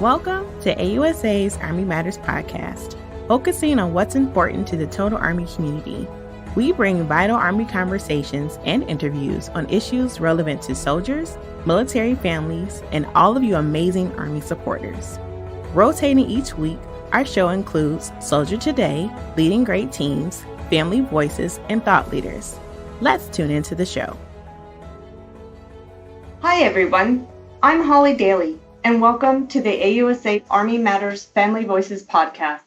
Welcome to AUSA's Army Matters podcast, focusing on what's important to the total Army community. We bring vital Army conversations and interviews on issues relevant to soldiers, military families, and all of you amazing Army supporters. Rotating each week, our show includes Soldier Today, Leading Great Teams, Family Voices, and Thought Leaders. Let's tune into the show. Hi everyone, I'm Holly Dailey, and welcome to the AUSA Army Matters Family Voices podcast.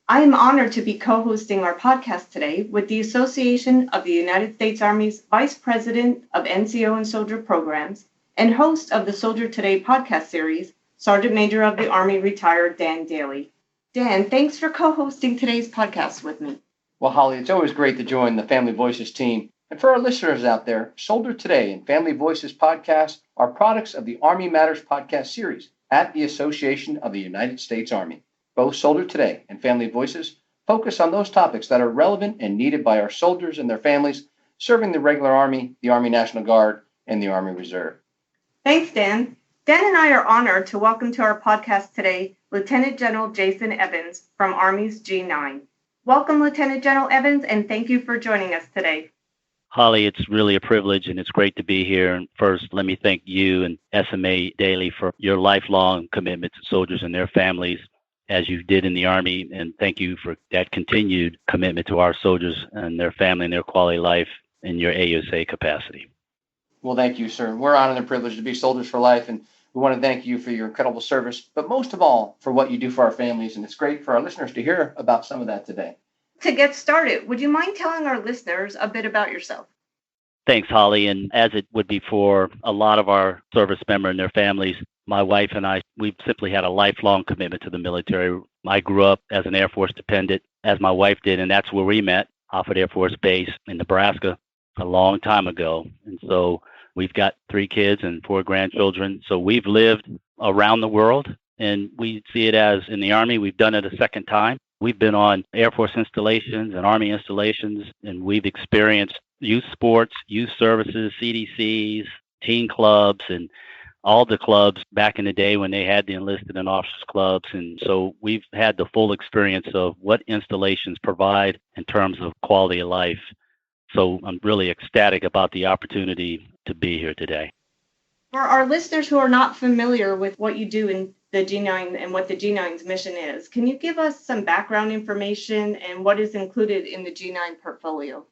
I am honored to be co-hosting our podcast today with the Association of the United States Army's Vice President of NCO and Soldier Programs and host of the Soldier Today podcast series, Sergeant Major of the Army retired Dan Dailey. Dan, thanks for co-hosting today's podcast with me. Well, Holly, it's always great to join the Family Voices team. And for our listeners out there, Soldier Today and Family Voices podcast are products of the Army Matters podcast series at the Association of the United States Army. Both Soldier Today and Family Voices focus on those topics that are relevant and needed by our soldiers and their families serving the regular Army, the Army National Guard, and the Army Reserve. Thanks, Dan. Dan and I are honored to welcome to our podcast today Lieutenant General Jason Evans from Army's G9. Welcome, Lieutenant General Evans, and thank you for joining us today. Holly, it's really a privilege and it's great to be here. And first, let me thank you and SMA Dailey for your lifelong commitment to soldiers and their families as you did in the Army. And thank you for that continued commitment to our soldiers and their family and their quality of life in your AUSA capacity. Well, thank you, sir. We're honored and privileged to be soldiers for life. And we want to thank you for your incredible service, but most of all, for what you do for our families. And it's great for our listeners to hear about some of that today. To get started, would you mind telling our listeners a bit about yourself? Thanks, Holly. And as it would be for a lot of our service members and their families, my wife and I, we've simply had a lifelong commitment to the military. I grew up as an Air Force dependent, as my wife did, and that's where we met, Offutt Air Force Base in Nebraska, a long time ago. And so we've got 3 kids and 4 grandchildren. So we've lived around the world, and we see it as in the Army, we've done it a second time. We've been on Air Force installations and Army installations, and we've experienced youth sports, youth services, CDCs, teen clubs, and all the clubs back in the day when they had the enlisted and officers clubs. And so we've had the full experience of what installations provide in terms of quality of life. So I'm really ecstatic about the opportunity to be here today. For our listeners who are not familiar with what you do in the G9 and what the G9's mission is, can you give us some background information and what is included in the G9 portfolio?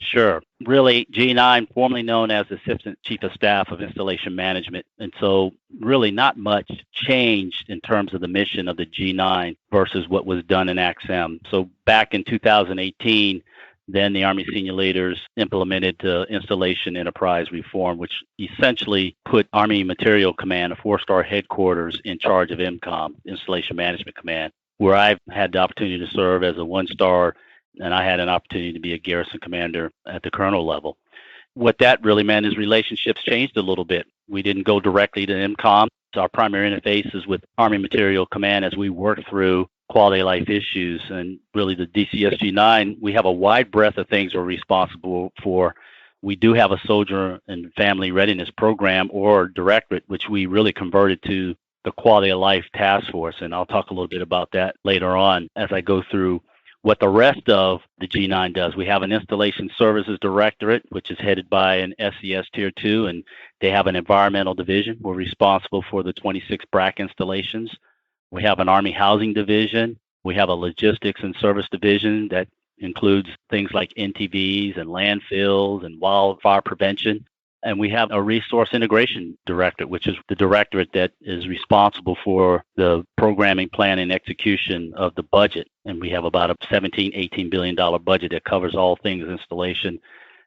Sure. Really, G9, formerly known as Assistant Chief of Staff of Installation Management. And so really not much changed in terms of the mission of the G9 versus what was done in AUSA. So back in 2018, then the Army senior leaders implemented the Installation Enterprise reform, which essentially put Army Material Command, a 4-star headquarters, in charge of IMCOM, Installation Management Command, where I've had the opportunity to serve as a 1-star, and I had an opportunity to be a garrison commander at the colonel level. What that really meant is relationships changed a little bit. We didn't go directly to IMCOM. So our primary interface is with Army Material Command as we work through quality of life issues. And really the DCSG9, we have a wide breadth of things we're responsible for. We do have a soldier and family readiness program or directorate, which we really converted to the quality of life task force. And I'll talk a little bit about that later on as I go through what the rest of the G9 does. We have an Installation Services Directorate, which is headed by an SES Tier 2, and they have an environmental division. We're responsible for the 26 BRAC installations. We have an Army Housing Division. We have a Logistics and Service Division that includes things like NTVs and landfills and wildfire prevention. And we have a Resource Integration Directorate, which is the directorate that is responsible for the programming, plan, and execution of the budget. And we have about a $18 billion budget that covers all things installation.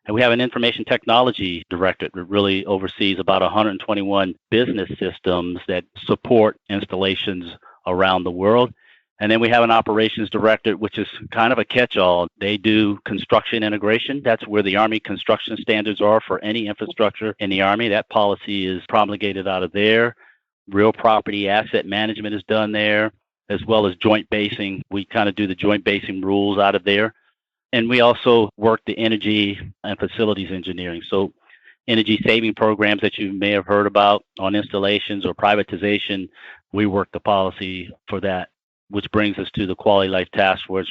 And we have an Information Technology Directorate that really oversees about 121 business systems that support installations around the world. And then we have an Operations Directorate, which is kind of a catch-all. They do construction integration. That's where the Army construction standards are for any infrastructure in the Army. That policy is promulgated out of there. Real property asset management is done there, as well as joint basing. We kind of do the joint basing rules out of there. And we also work the energy and facilities engineering. So energy saving programs that you may have heard about on installations or privatization, we worked the policy for that, which brings us to the Quality Life Task Force,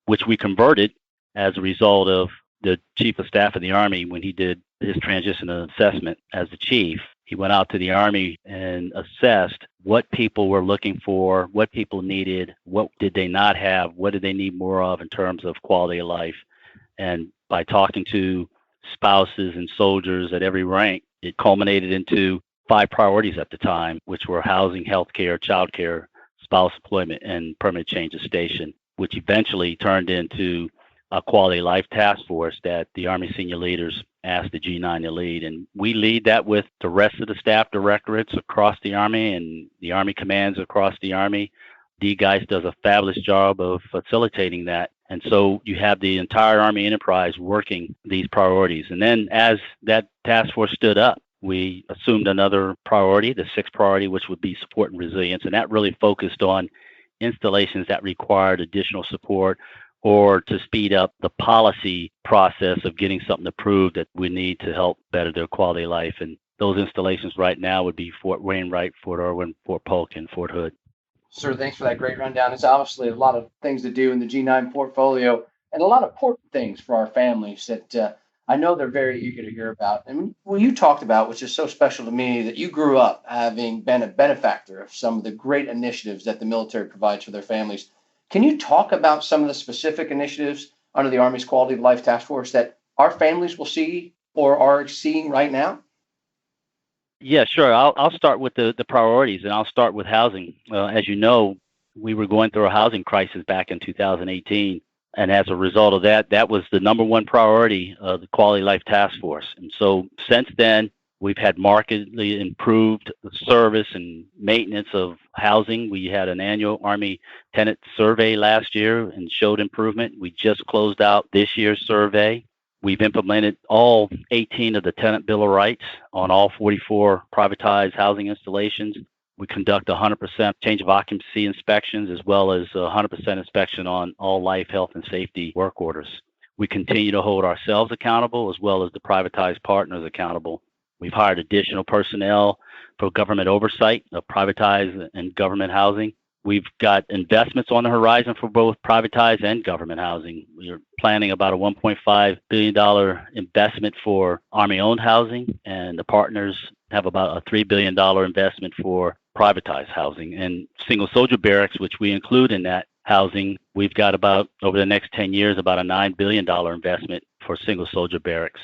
which we converted as a result of the Chief of Staff of the Army when he did his transition assessment as the chief. He went out to the Army and assessed what people were looking for, what people needed, what did they not have, what did they need more of in terms of quality of life. And by talking to spouses and soldiers at every rank, it culminated into 5 priorities at the time, which were housing, healthcare, childcare, spouse employment, and permanent change of station, which eventually turned into a quality life task force that the Army senior leaders asked the G9 to lead. And we lead that with the rest of the staff directorates across the Army and the Army commands across the Army. D-Geist does a fabulous job of facilitating that. And so you have the entire Army enterprise working these priorities. And then as that task force stood up, we assumed another priority, the 6th priority, which would be support and resilience. And that really focused on installations that required additional support or to speed up the policy process of getting something approved that we need to help better their quality of life. And those installations right now would be Fort Wainwright, Fort Irwin, Fort Polk, and Fort Hood. Sir, thanks for that great rundown. There's obviously a lot of things to do in the G9 portfolio and a lot of important things for our families that I know they're very eager to hear about. And what you talked about, which is so special to me, that you grew up having been a benefactor of some of the great initiatives that the military provides for their families. Can you talk about some of the specific initiatives under the Army's Quality of Life Task Force that our families will see or are seeing right now? Yeah, sure. I'll start with the priorities, and I'll start with housing. As you know, we were going through a housing crisis back in 2018. And as a result of that, that was the number one priority of the Quality Life Task Force. And so since then, we've had markedly improved the service and maintenance of housing. We had an annual Army tenant survey last year and showed improvement. We just closed out this year's survey. We've implemented all 18 of the Tenant Bill of Rights on all 44 privatized housing installations. We conduct 100% change of occupancy inspections as well as 100% inspection on all life, health, and safety work orders. We continue to hold ourselves accountable as well as the privatized partners accountable. We've hired additional personnel for government oversight of privatized and government housing. We've got investments on the horizon for both privatized and government housing. We're planning about a $1.5 billion investment for Army-owned housing, and the partners have about a $3 billion investment for privatized housing. And single soldier barracks, which we include in that housing, we've got about, over the next 10 years, about a $9 billion investment for single soldier barracks.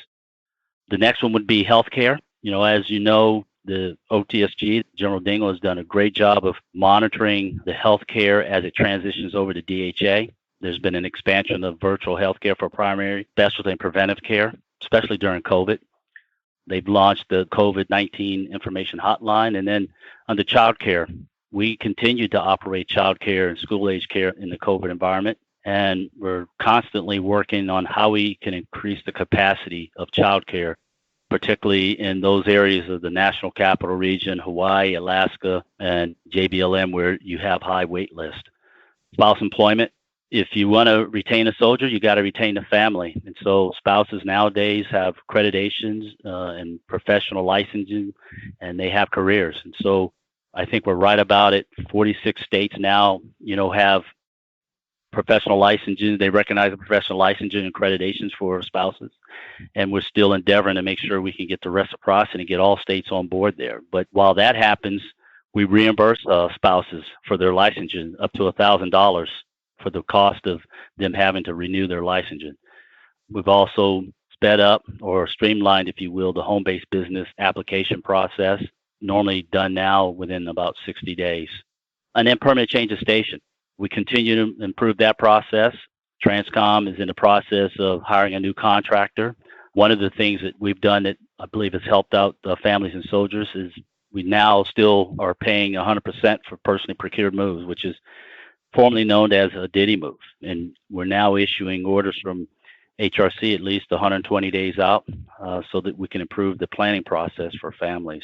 The next one would be healthcare. As you know, the OTSG, General Dingell, has done a great job of monitoring the healthcare as it transitions over to DHA. There's been an expansion of virtual healthcare for primary, specialty, and preventive care, especially during COVID. They've launched the COVID-19 information hotline. And then under childcare, we continue to operate childcare and school-age care in the COVID environment. And we're constantly working on how we can increase the capacity of childcare, particularly in those areas of the National Capital Region, Hawaii, Alaska, and JBLM, where you have high wait lists. Spouse employment. If you want to retain a soldier, you got to retain the family. And so spouses nowadays have accreditations and professional licensing, and they have careers. And so I think we're right about it. 46 states now, have professional licensing. They recognize the professional licensing and accreditations for spouses. And we're still endeavoring to make sure we can get the reciprocity and get all states on board there. But while that happens, we reimburse spouses for their licensing up to $1,000 for the cost of them having to renew their licensing. We've also sped up or streamlined, if you will, the home-based business application process, normally done now within about 60 days. And then permanent change of station. We continue to improve that process. Transcom is in the process of hiring a new contractor. One of the things that we've done that I believe has helped out the families and soldiers is we now still are paying 100% for personally procured moves, which is formerly known as a DITY move. And we're now issuing orders from HRC at least 120 days out so that we can improve the planning process for families.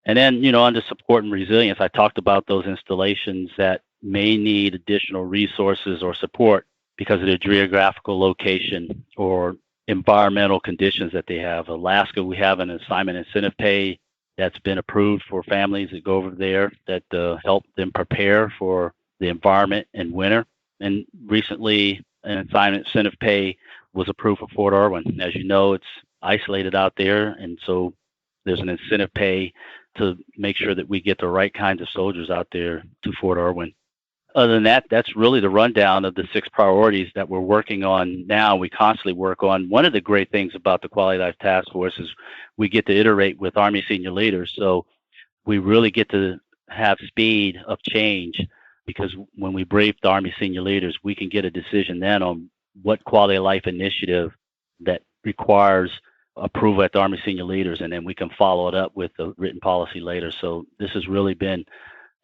And then, under support and resilience, I talked about those installations that may need additional resources or support because of their geographical location or environmental conditions that they have. Alaska, we have an assignment incentive pay that's been approved for families that go over there that help them prepare for the environment in winter. And recently, an assignment incentive pay was approved for Fort Irwin. As you know, it's isolated out there, and so there's an incentive pay to make sure that we get the right kinds of soldiers out there to Fort Irwin. Other than that, that's really the rundown of the 6 priorities that we're working on now. We constantly work on. One of the great things about the Quality Life Task Force is we get to iterate with Army senior leaders. So we really get to have speed of change, because when we brief the Army senior leaders, we can get a decision then on what quality of life initiative that requires approval at the Army senior leaders, and then we can follow it up with the written policy later. So this has really been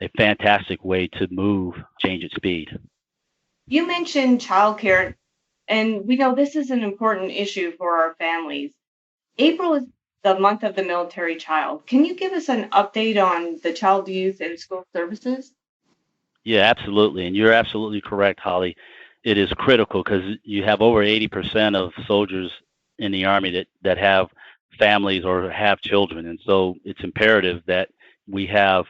a fantastic way to move change at speed. You mentioned childcare, and we know this is an important issue for our families. April is the month of the military child. Can you give us an update on the child youth and school services? Yeah, absolutely. And you're absolutely correct, Holly. It is critical because you have over 80% of soldiers in the Army that have families or have children. And so it's imperative that we have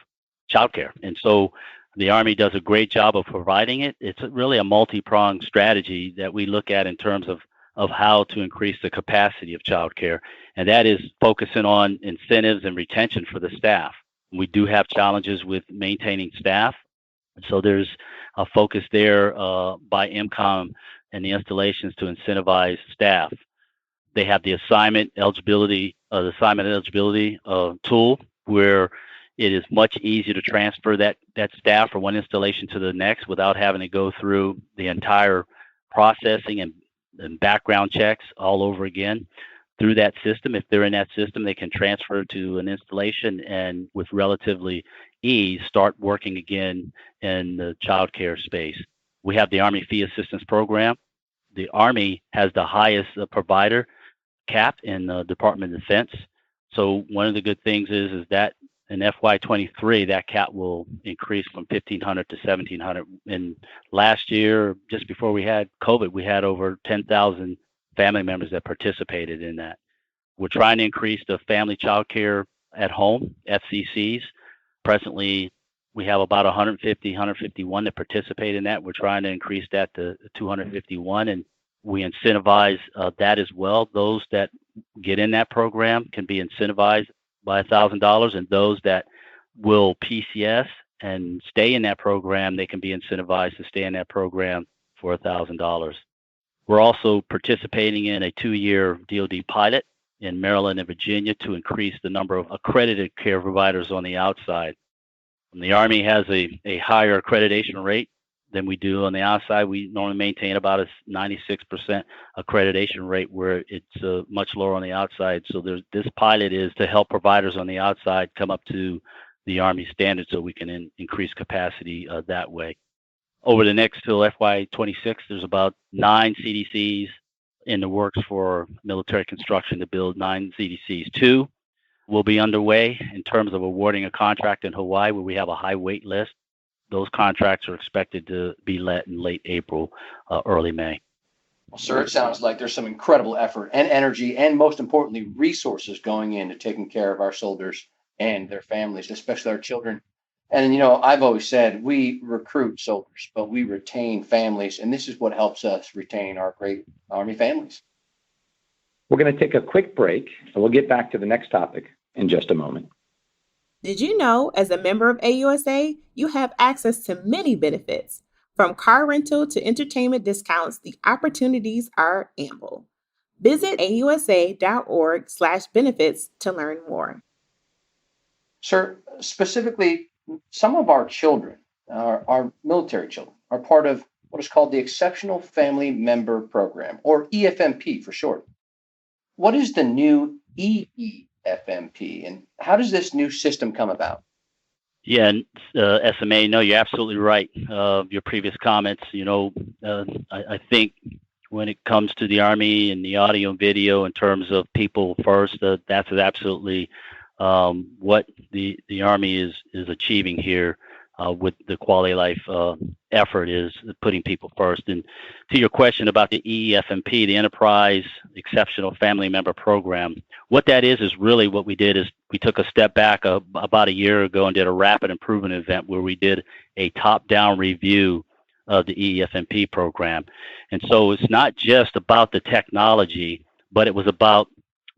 childcare. And so the Army does a great job of providing it. It's really a multi-pronged strategy that we look at in terms of how to increase the capacity of childcare. And that is focusing on incentives and retention for the staff. We do have challenges with maintaining staff. So there's a focus there by MCOM and the installations to incentivize staff. They have the assignment eligibility tool, where it is much easier to transfer that staff from one installation to the next without having to go through the entire processing and background checks all over again. Through that system, if they're in that system, they can transfer to an installation and with relatively ease start working again in the child care space. We have the Army Fee Assistance Program. The Army has the highest provider cap in the Department of Defense. So one of the good things is that in FY23, that cap will increase from 1,500 to 1,700. And last year, just before we had COVID, we had over 10,000 family members that participated in that. We're trying to increase the family child care at home, FCCs. Presently, we have about 151 that participate in that. We're trying to increase that to 251, and we incentivize that as well. Those that get in that program can be incentivized by $1,000, and those that will PCS and stay in that program, they can be incentivized to stay in that program for $1,000. We're also participating in a 2-year DoD pilot in Maryland and Virginia to increase the number of accredited care providers on the outside. And the Army has a higher accreditation rate than we do on the outside. We normally maintain about a 96% accreditation rate, where it's much lower on the outside. So this pilot is to help providers on the outside come up to the Army standard so we can increase capacity that way. Over the next till FY26, there's about 9 CDCs in the works for military construction to build 9 CDCs. 2 will be underway in terms of awarding a contract in Hawaii, where we have a high wait list. Those contracts are expected to be let in late April, early May. Well, sir, it sounds like there's some incredible effort and energy, and most importantly, resources going into taking care of our soldiers and their families, especially our children. And, I've always said we recruit soldiers, but we retain families. And this is what helps us retain our great Army families. We're going to take a quick break, and we'll get back to the next topic in just a moment. Did you know, as a member of AUSA, you have access to many benefits? From car rental to entertainment discounts, the opportunities are ample. Visit ausa.org/benefits to learn more. Sir, specifically, some of our children, our military children, are part of what is called the Exceptional Family Member Program, or EFMP for short. What is the new EFMP, and how does this new system come about? Yeah, SMA, no, you're absolutely right. Your previous comments, I think when it comes to the Army and the audio and video in terms of people first, that's absolutely what the Army is achieving here with the quality of life effort, is putting people first. And to your question about the EFMP, the Enterprise Exceptional Family Member Program, what that is really what we did is we took a step back about a year ago and did a rapid improvement event where we did a top-down review of the EFMP program. And so it's not just about the technology, but it was about,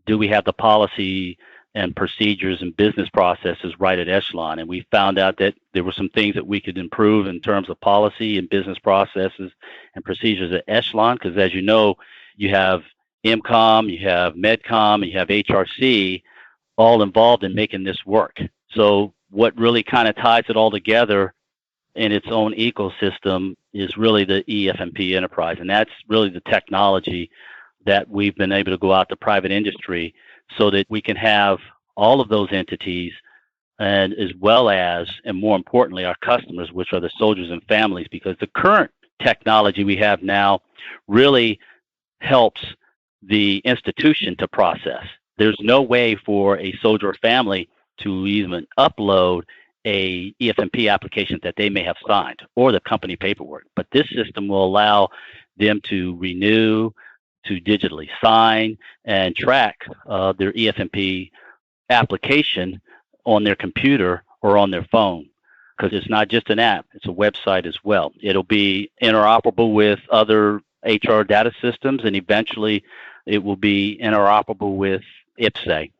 do we have the policy and procedures and business processes right at Echelon? And we found out that there were some things that we could improve in terms of policy and business processes and procedures at Echelon, because as you know, you have MCOM, you have MedCom, you have HRC, all involved in making this work. So what really kind of ties it all together in its own ecosystem is really the Efmp Enterprise. And that's really the technology that we've been able to go out to private industry so that we can have all of those entities, and as well as, and more importantly, our customers, which are the soldiers and families, because the current technology we have now really helps the institution to process. There's no way for a soldier or family to even upload a EFMP application that they may have signed or the company paperwork. But this system will allow them to renew, to digitally sign, and track their EFMP application on their computer or on their phone. Because it's not just an app, it's a website as well. It'll be interoperable with other HR data systems, and eventually it will be interoperable with IPSA.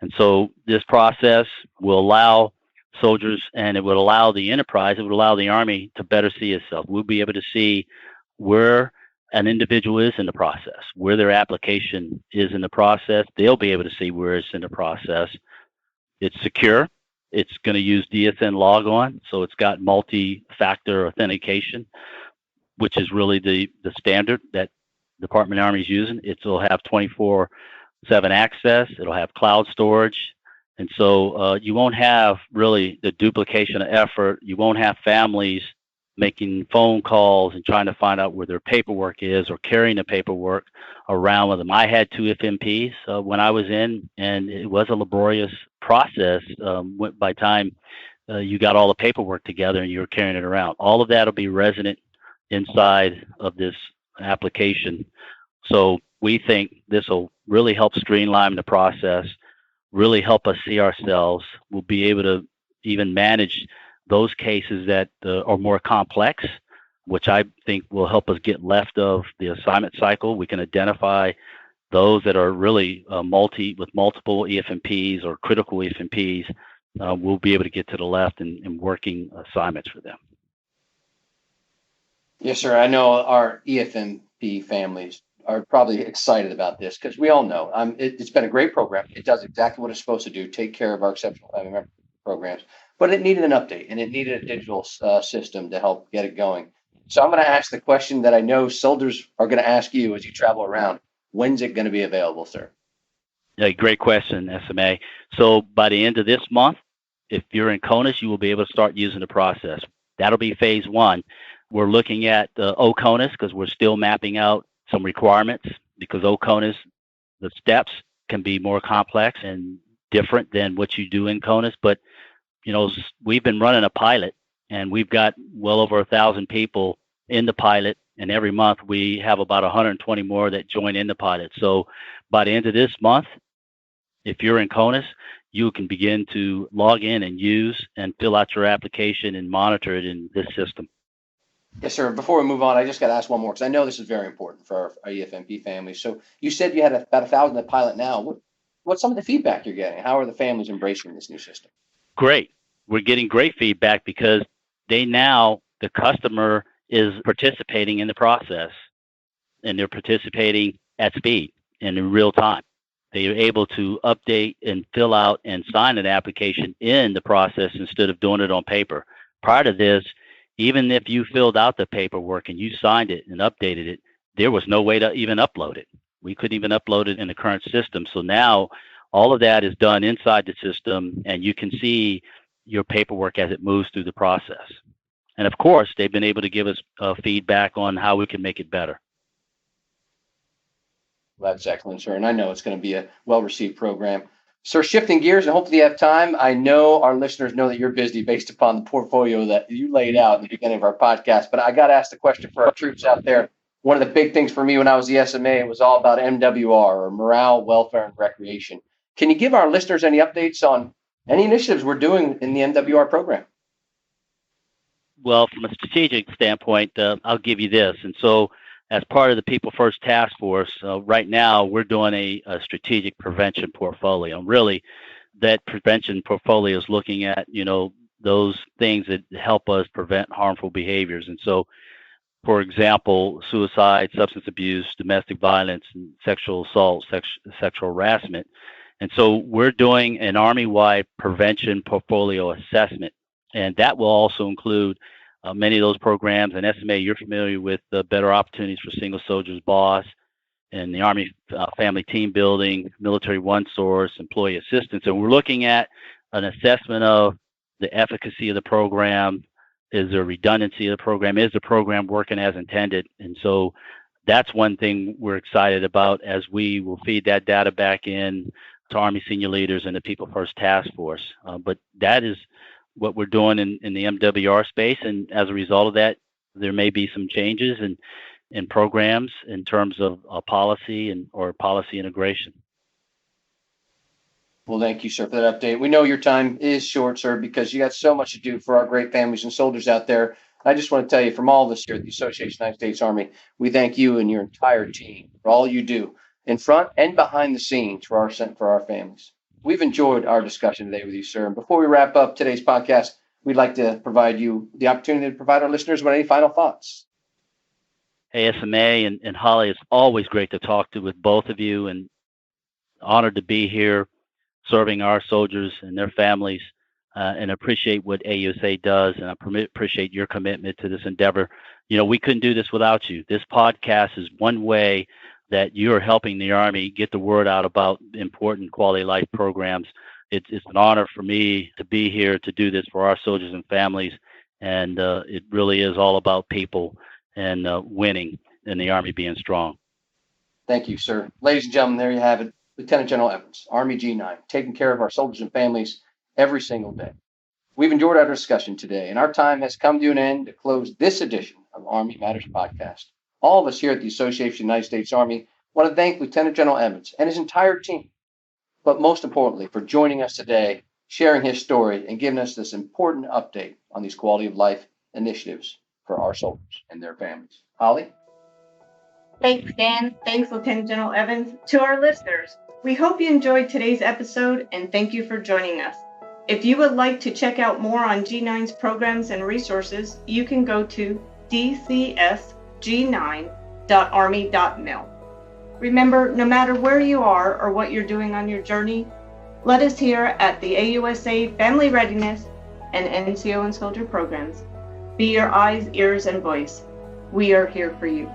And so this process will allow soldiers, and it would allow the enterprise, it would allow the Army to better see itself. We'll be able to see where an individual is in the process, where their application is in the process. They'll be able to see where it's in the process. It's secure. It's going to use DSN logon, so it's got multi-factor authentication, which is really the standard that Department of Army is using. It'll have 24/7 access. It'll have cloud storage. And so you won't have really the duplication of effort. You won't have families making phone calls and trying to find out where their paperwork is or carrying the paperwork around with them. I had 2 FMPs when I was in, and it was a laborious process by the time you got all the paperwork together and you were carrying it around. All of that will be resident inside of this application. So we think this will really help streamline the process, really help us see ourselves. We'll be able to even manage those cases that are more complex, which I think will help us get left of the assignment cycle. We can identify those that are really with multiple EFMPs or critical EFMPs. We'll be able to get to the left in working assignments for them. Yes, sir. I know our EFMP families are probably excited about this because we all know it's been a great program. It does exactly what it's supposed to do, take care of our exceptional family member programs. But it needed an update, and it needed a digital system to help get it going. So I'm going to ask the question that I know soldiers are going to ask you as you travel around. When's it going to be available, sir? Yeah, great question, SMA. So by the end of this month, if you're in CONUS, you will be able to start using the process. That'll be phase 1. We're looking at OCONUS because we're still mapping out some requirements, because OCONUS, the steps can be more complex and different than what you do in CONUS. But we've been running a pilot, and we've got well over 1,000 people in the pilot, and every month we have about 120 more that join in the pilot. So by the end of this month, if you're in CONUS, you can begin to log in and use and fill out your application and monitor it in this system. Yes, sir. Before we move on, I just got to ask one more, because I know this is very important for our EFMP families. So you said you had about 1,000 in the pilot now. What's some of the feedback you're getting? How are the families embracing this new system? Great. We're getting great feedback because the customer is participating in the process, and they're participating at speed and in real time. They are able to update and fill out and sign an application in the process instead of doing it on paper. Prior to this, even if you filled out the paperwork and you signed it and updated it, there was no way to even upload it. We couldn't even upload it in the current system. So now all of that is done inside the system, and you can see your paperwork as it moves through the process. And of course, they've been able to give us feedback on how we can make it better. Well, that's excellent, sir. And I know it's going to be a well-received program. Sir, shifting gears, and hopefully you have time. I know our listeners know that you're busy based upon the portfolio that you laid out in the beginning of our podcast, but I got to ask the question for our troops out there. One of the big things for me when I was the SMA, it was all about MWR, or morale, welfare, and recreation. Can you give our listeners any updates on any initiatives we're doing in the MWR program? Well, from a strategic standpoint, I'll give you this. And so as part of the People First Task Force, right now we're doing a strategic prevention portfolio. And really, that prevention portfolio is looking at, those things that help us prevent harmful behaviors. And so, for example, suicide, substance abuse, domestic violence, and sexual assault, sexual harassment. And so we're doing an Army-wide prevention portfolio assessment. And that will also include many of those programs. And SMA, you're familiar with the Better Opportunities for Single Soldiers Boss and the Army Family Team Building, Military One Source, Employee Assistance. And we're looking at an assessment of the efficacy of the program. Is there redundancy of the program? Is the program working as intended? And so that's one thing we're excited about as we will feed that data back in to Army senior leaders and the People First Task Force. But that is what we're doing in the MWR space. And as a result of that, there may be some changes in programs in terms of policy or policy integration. Well, thank you, sir, for that update. We know your time is short, sir, because you got so much to do for our great families and soldiers out there. I just want to tell you, from all of us here at the Association of the United States Army, we thank you and your entire team for all you do in front and behind the scenes for our families. We've enjoyed our discussion today with you, sir. And before we wrap up today's podcast, we'd like to provide you the opportunity to provide our listeners with any final thoughts. Hey, SMA and Holly, it's always great to talk with both of you, and honored to be here serving our soldiers and their families, and appreciate what AUSA does, and I appreciate your commitment to this endeavor. We couldn't do this without you. This podcast is one way that you're helping the Army get the word out about important quality of life programs. It's an honor for me to be here to do this for our soldiers and families, and it really is all about people and winning and the Army being strong. Thank you, sir. Ladies and gentlemen, there you have it. Lieutenant General Evans, Army G9, taking care of our soldiers and families every single day. We've enjoyed our discussion today, and our time has come to an end to close this edition of Army Matters Podcast. All of us here at the Association of the United States Army want to thank Lieutenant General Evans and his entire team, but most importantly, for joining us today, sharing his story, and giving us this important update on these quality of life initiatives for our soldiers and their families. Holly? Thanks, Dan. Thanks, Lieutenant General Evans. To our listeners, we hope you enjoyed today's episode, and thank you for joining us. If you would like to check out more on G9's programs and resources, you can go to dcsg9.army.mil. Remember, no matter where you are or what you're doing on your journey, let us here at the AUSA Family Readiness and NCO and Soldier programs be your eyes, ears, and voice. We are here for you.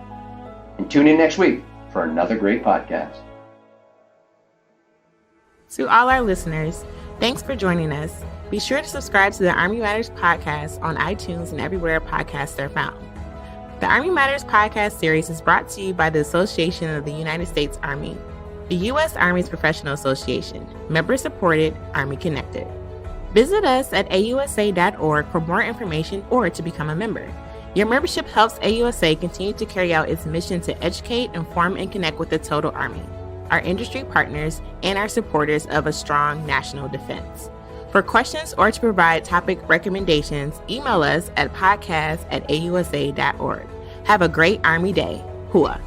And tune in next week for another great podcast. To all our listeners, thanks for joining us. Be sure to subscribe to the Army Matters podcast on iTunes and everywhere podcasts are found. The Army Matters podcast series is brought to you by the Association of the United States Army, the U.S. Army's professional association, member-supported, Army-connected. Visit us at ausa.org for more information or to become a member. Your membership helps AUSA continue to carry out its mission to educate, inform, and connect with the total Army, our industry partners, and our supporters of a strong national defense. For questions or to provide topic recommendations, email us at podcast@ausa.org. Have a great Army Day. Hua.